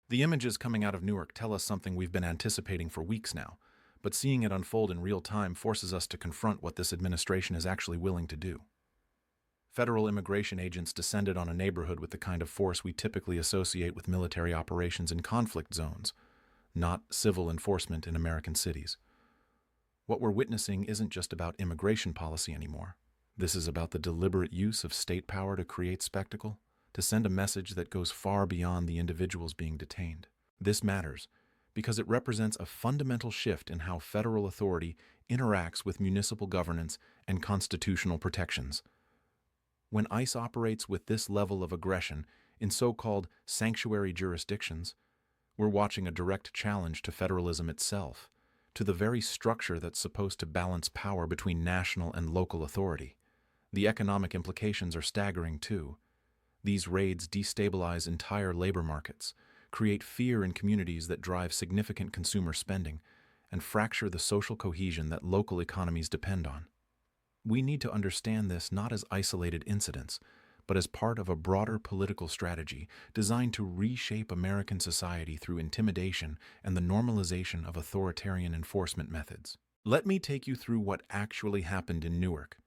The images coming out of Newark tell us something we've been anticipating for weeks now, but seeing it unfold in real time forces us to confront what this administration is actually willing to do. Federal immigration agents descended on a neighborhood with the kind of force we typically associate with military operations in conflict zones, not civil enforcement in American cities. What we're witnessing isn't just about immigration policy anymore. This is about the deliberate use of state power to create spectacle, to send a message that goes far beyond the individuals being detained. This matters because it represents a fundamental shift in how federal authority interacts with municipal governance and constitutional protections. When ICE operates with this level of aggression in so-called sanctuary jurisdictions, we're watching a direct challenge to federalism itself, to the very structure that's supposed to balance power between national and local authority. The economic implications are staggering, too. These raids destabilize entire labor markets, create fear in communities that drive significant consumer spending, and fracture the social cohesion that local economies depend on. We need to understand this not as isolated incidents, but as part of a broader political strategy designed to reshape American society through intimidation and the normalization of authoritarian enforcement methods. Let me take you through what actually happened in Newark,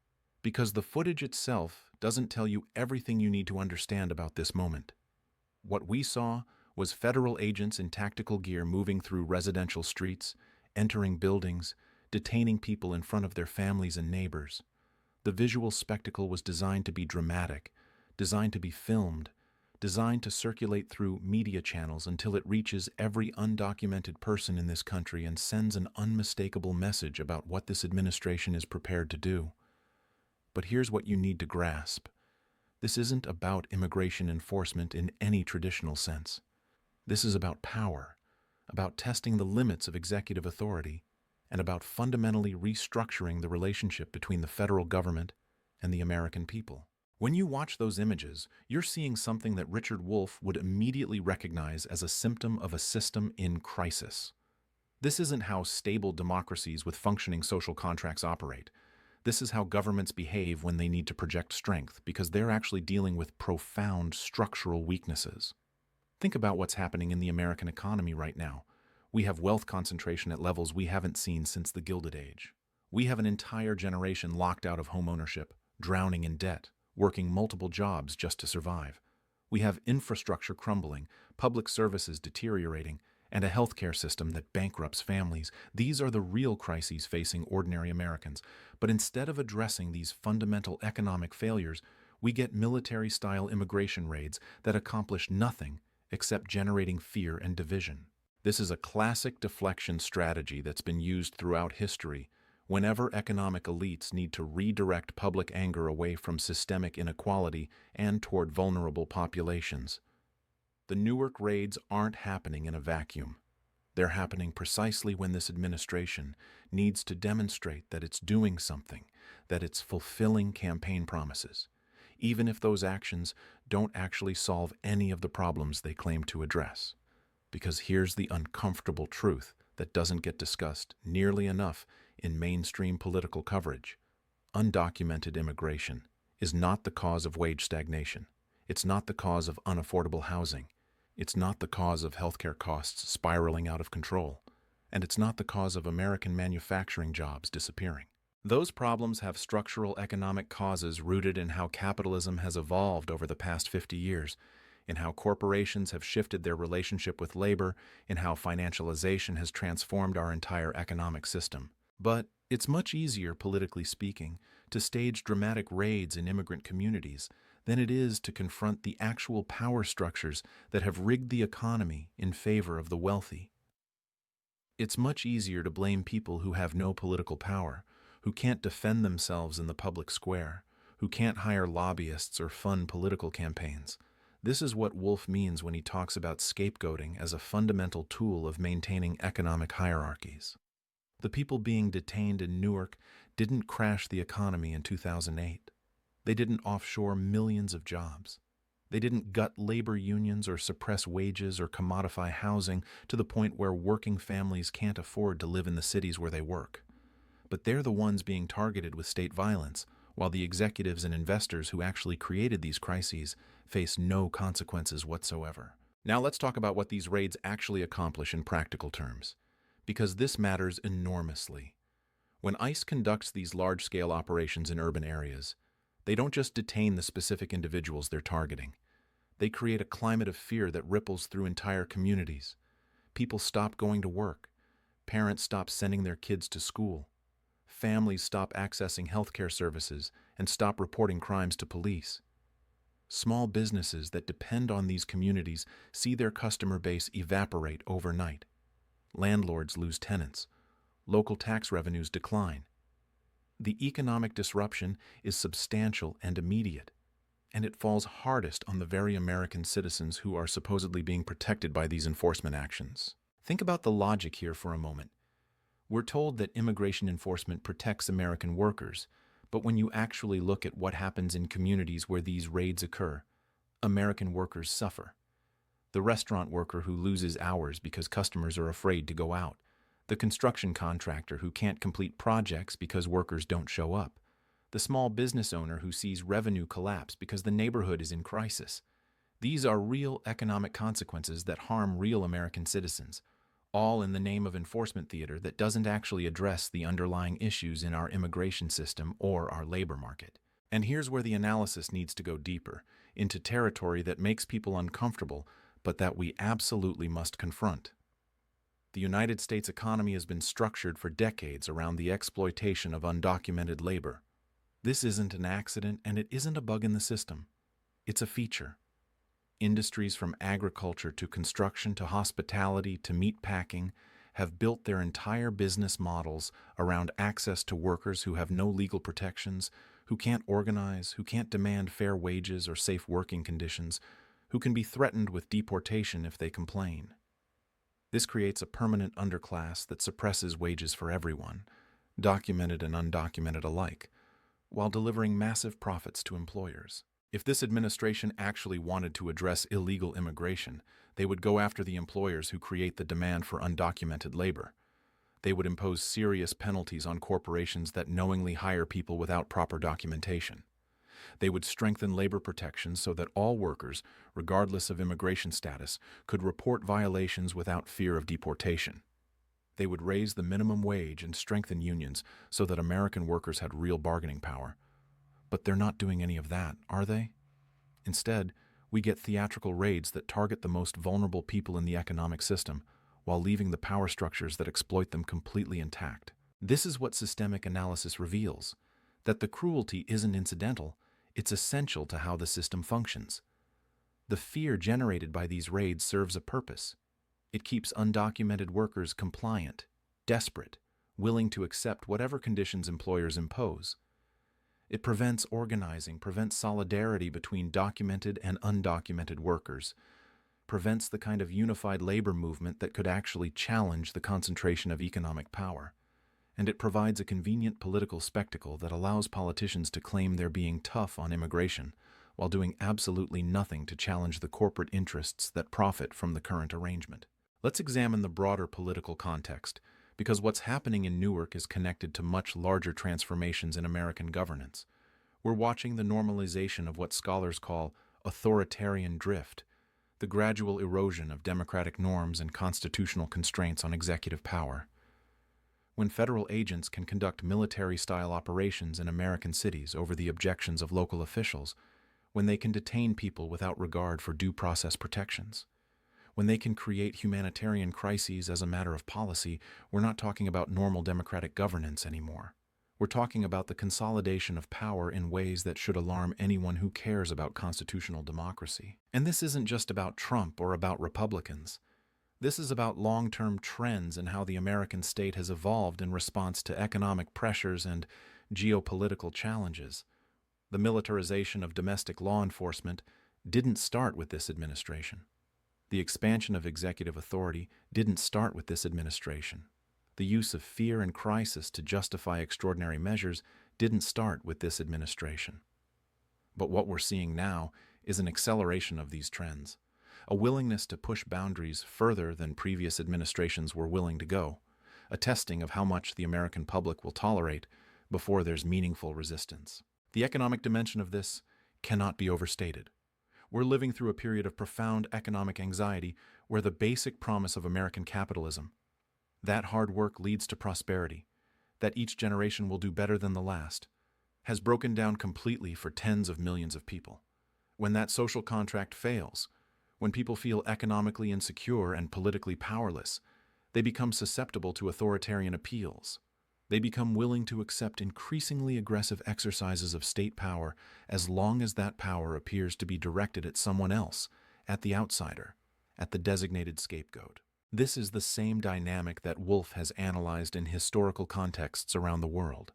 because the footage itself doesn't tell you everything you need to understand about this moment. What we saw was federal agents in tactical gear moving through residential streets, entering buildings, detaining people in front of their families and neighbors. The visual spectacle was designed to be dramatic, designed to be filmed, designed to circulate through media channels until it reaches every undocumented person in this country and sends an unmistakable message about what this administration is prepared to do. But here's what you need to grasp. This isn't about immigration enforcement in any traditional sense. This is about power, about testing the limits of executive authority, and about fundamentally restructuring the relationship between the federal government and the American people. When you watch those images, you're seeing something that Richard Wolff would immediately recognize as a symptom of a system in crisis. This isn't how stable democracies with functioning social contracts operate. This is how governments behave when they need to project strength, because they're actually dealing with profound structural weaknesses. Think about what's happening in the American economy right now. We have wealth concentration at levels we haven't seen since the Gilded Age. We have an entire generation locked out of homeownership, drowning in debt, working multiple jobs just to survive. We have infrastructure crumbling, public services deteriorating, and a healthcare system that bankrupts families. These are the real crises facing ordinary Americans. But instead of addressing these fundamental economic failures, we get military-style immigration raids that accomplish nothing except generating fear and division. This is a classic deflection strategy that's been used throughout history whenever economic elites need to redirect public anger away from systemic inequality and toward vulnerable populations. The Newark raids aren't happening in a vacuum. They're happening precisely when this administration needs to demonstrate that it's doing something, that it's fulfilling campaign promises, even if those actions don't actually solve any of the problems they claim to address. Because here's the uncomfortable truth that doesn't get discussed nearly enough in mainstream political coverage. Undocumented immigration is not the cause of wage stagnation. It's not the cause of unaffordable housing. It's not the cause of healthcare costs spiraling out of control. And it's not the cause of American manufacturing jobs disappearing. Those problems have structural economic causes rooted in how capitalism has evolved over the past 50 years, in how corporations have shifted their relationship with labor, in how financialization has transformed our entire economic system. But it's much easier, politically speaking, to stage dramatic raids in immigrant communities than it is to confront the actual power structures that have rigged the economy in favor of the wealthy. It's much easier to blame people who have no political power, who can't defend themselves in the public square, who can't hire lobbyists or fund political campaigns. This is what Wolff means when he talks about scapegoating as a fundamental tool of maintaining economic hierarchies. The people being detained in Newark didn't crash the economy in 2008. They didn't offshore millions of jobs. They didn't gut labor unions or suppress wages or commodify housing to the point where working families can't afford to live in the cities where they work. But they're the ones being targeted with state violence, while the executives and investors who actually created these crises face no consequences whatsoever. Now let's talk about what these raids actually accomplish in practical terms, because this matters enormously. When ICE conducts these large-scale operations in urban areas, they don't just detain the specific individuals they're targeting. They create a climate of fear that ripples through entire communities. People stop going to work. Parents stop sending their kids to school. Families stop accessing healthcare services and stop reporting crimes to police. Small businesses that depend on these communities see their customer base evaporate overnight. Landlords lose tenants. Local tax revenues decline. The economic disruption is substantial and immediate, and it falls hardest on the very American citizens who are supposedly being protected by these enforcement actions. Think about the logic here for a moment. We're told that immigration enforcement protects American workers, but when you actually look at what happens in communities where these raids occur, American workers suffer. The restaurant worker who loses hours because customers are afraid to go out. The construction contractor who can't complete projects because workers don't show up. The small business owner who sees revenue collapse because the neighborhood is in crisis. These are real economic consequences that harm real American citizens, all in the name of enforcement theater that doesn't actually address the underlying issues in our immigration system or our labor market. And here's where the analysis needs to go deeper, into territory that makes people uncomfortable, but that we absolutely must confront. The United States economy has been structured for decades around the exploitation of undocumented labor. This isn't an accident, and it isn't a bug in the system. It's a feature. Industries from agriculture to construction to hospitality to meat packing have built their entire business models around access to workers who have no legal protections, who can't organize, who can't demand fair wages or safe working conditions, who can be threatened with deportation if they complain. This creates a permanent underclass that suppresses wages for everyone, documented and undocumented alike, while delivering massive profits to employers. If this administration actually wanted to address illegal immigration, they would go after the employers who create the demand for undocumented labor. They would impose serious penalties on corporations that knowingly hire people without proper documentation. They would strengthen labor protections so that all workers, regardless of immigration status, could report violations without fear of deportation. They would raise the minimum wage and strengthen unions so that American workers had real bargaining power. But they're not doing any of that, are they? Instead, we get theatrical raids that target the most vulnerable people in the economic system, while leaving the power structures that exploit them completely intact. This is what systemic analysis reveals, that the cruelty isn't incidental, it's essential to how the system functions. The fear generated by these raids serves a purpose. It keeps undocumented workers compliant, desperate, willing to accept whatever conditions employers impose. It prevents organizing, prevents solidarity between documented and undocumented workers, prevents the kind of unified labor movement that could actually challenge the concentration of economic power. And it provides a convenient political spectacle that allows politicians to claim they're being tough on immigration, while doing absolutely nothing to challenge the corporate interests that profit from the current arrangement. Let's examine the broader political context, because what's happening in Newark is connected to much larger transformations in American governance. We're watching the normalization of what scholars call authoritarian drift, the gradual erosion of democratic norms and constitutional constraints on executive power. When federal agents can conduct military-style operations in American cities over the objections of local officials, when they can detain people without regard for due process protections, when they can create humanitarian crises as a matter of policy, we're not talking about normal democratic governance anymore. We're talking about the consolidation of power in ways that should alarm anyone who cares about constitutional democracy. And this isn't just about Trump or about Republicans. This is about long-term trends in how the American state has evolved in response to economic pressures and geopolitical challenges. The militarization of domestic law enforcement didn't start with this administration. The expansion of executive authority didn't start with this administration. The use of fear and crisis to justify extraordinary measures didn't start with this administration. But what we're seeing now is an acceleration of these trends, a willingness to push boundaries further than previous administrations were willing to go, a testing of how much the American public will tolerate before there's meaningful resistance. The economic dimension of this cannot be overstated. We're living through a period of profound economic anxiety where the basic promise of American capitalism, that hard work leads to prosperity, that each generation will do better than the last, has broken down completely for tens of millions of people. When that social contract fails, when people feel economically insecure and politically powerless, they become susceptible to authoritarian appeals. They become willing to accept increasingly aggressive exercises of state power as long as that power appears to be directed at someone else, at the outsider, at the designated scapegoat. This is the same dynamic that Wolff has analyzed in historical contexts around the world.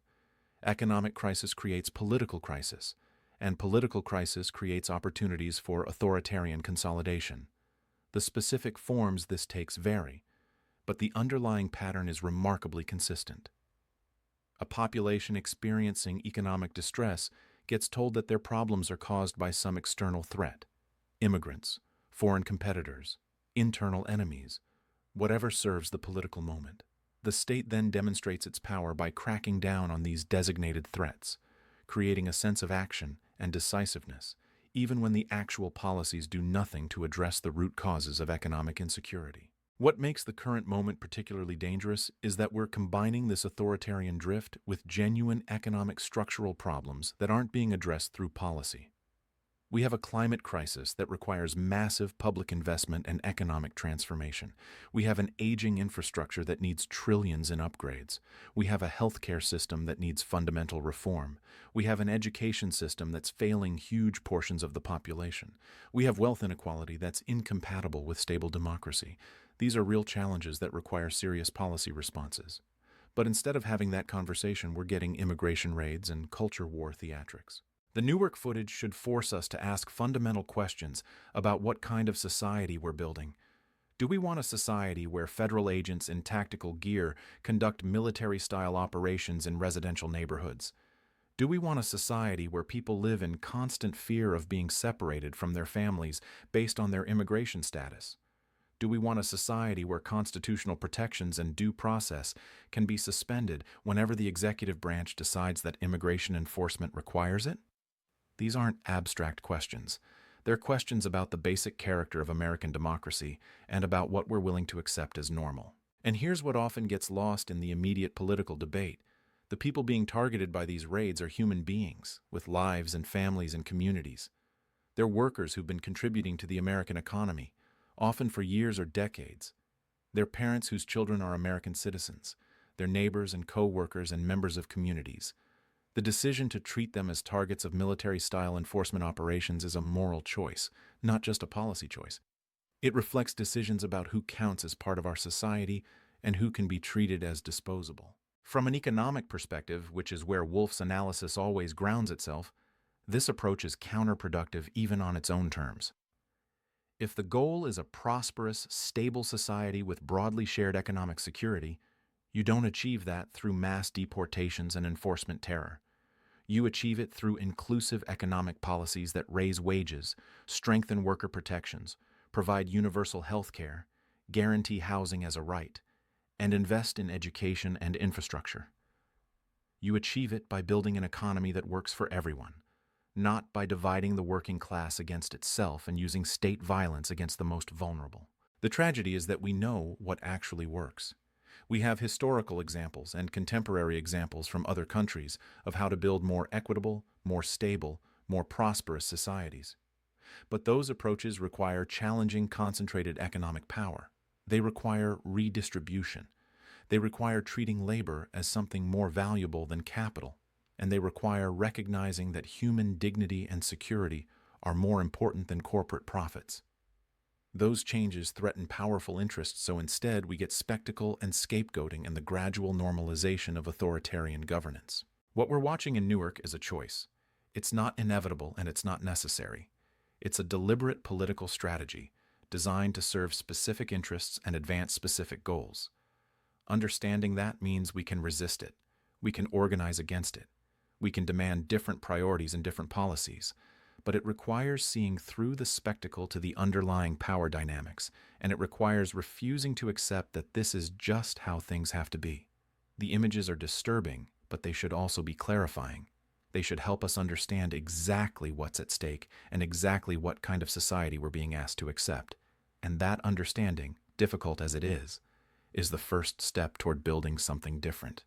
Economic crisis creates political crisis, and political crisis creates opportunities for authoritarian consolidation. The specific forms this takes vary, but the underlying pattern is remarkably consistent. A population experiencing economic distress gets told that their problems are caused by some external threat: immigrants, foreign competitors, internal enemies, whatever serves the political moment. The state then demonstrates its power by cracking down on these designated threats, creating a sense of action and decisiveness, even when the actual policies do nothing to address the root causes of economic insecurity. What makes the current moment particularly dangerous is that we're combining this authoritarian drift with genuine economic structural problems that aren't being addressed through policy. We have a climate crisis that requires massive public investment and economic transformation. We have an aging infrastructure that needs trillions in upgrades. We have a healthcare system that needs fundamental reform. We have an education system that's failing huge portions of the population. We have wealth inequality that's incompatible with stable democracy. These are real challenges that require serious policy responses. But instead of having that conversation, we're getting immigration raids and culture war theatrics. The Newark footage should force us to ask fundamental questions about what kind of society we're building. Do we want a society where federal agents in tactical gear conduct military-style operations in residential neighborhoods? Do we want a society where people live in constant fear of being separated from their families based on their immigration status? Do we want a society where constitutional protections and due process can be suspended whenever the executive branch decides that immigration enforcement requires it? These aren't abstract questions. They're questions about the basic character of American democracy and about what we're willing to accept as normal. And here's what often gets lost in the immediate political debate. The people being targeted by these raids are human beings with lives and families and communities. They're workers who've been contributing to the American economy, often for years or decades. They're parents whose children are American citizens. They're neighbors and co-workers and members of communities. The decision to treat them as targets of military-style enforcement operations is a moral choice, not just a policy choice. It reflects decisions about who counts as part of our society and who can be treated as disposable. From an economic perspective, which is where Wolff's analysis always grounds itself, this approach is counterproductive even on its own terms. If the goal is a prosperous, stable society with broadly shared economic security, you don't achieve that through mass deportations and enforcement terror. You achieve it through inclusive economic policies that raise wages, strengthen worker protections, provide universal health care, guarantee housing as a right, and invest in education and infrastructure. You achieve it by building an economy that works for everyone, not by dividing the working class against itself and using state violence against the most vulnerable. The tragedy is that we know what actually works. We have historical examples and contemporary examples from other countries of how to build more equitable, more stable, more prosperous societies. But those approaches require challenging concentrated economic power. They require redistribution. They require treating labor as something more valuable than capital. And they require recognizing that human dignity and security are more important than corporate profits. Those changes threaten powerful interests, so instead we get spectacle and scapegoating and the gradual normalization of authoritarian governance. What we're watching in Newark is a choice. It's not inevitable and it's not necessary. It's a deliberate political strategy designed to serve specific interests and advance specific goals. Understanding that means we can resist it. We can organize against it. We can demand different priorities and different policies. But it requires seeing through the spectacle to the underlying power dynamics, and it requires refusing to accept that this is just how things have to be. The images are disturbing, but they should also be clarifying. They should help us understand exactly what's at stake and exactly what kind of society we're being asked to accept. And that understanding, difficult as it is the first step toward building something different.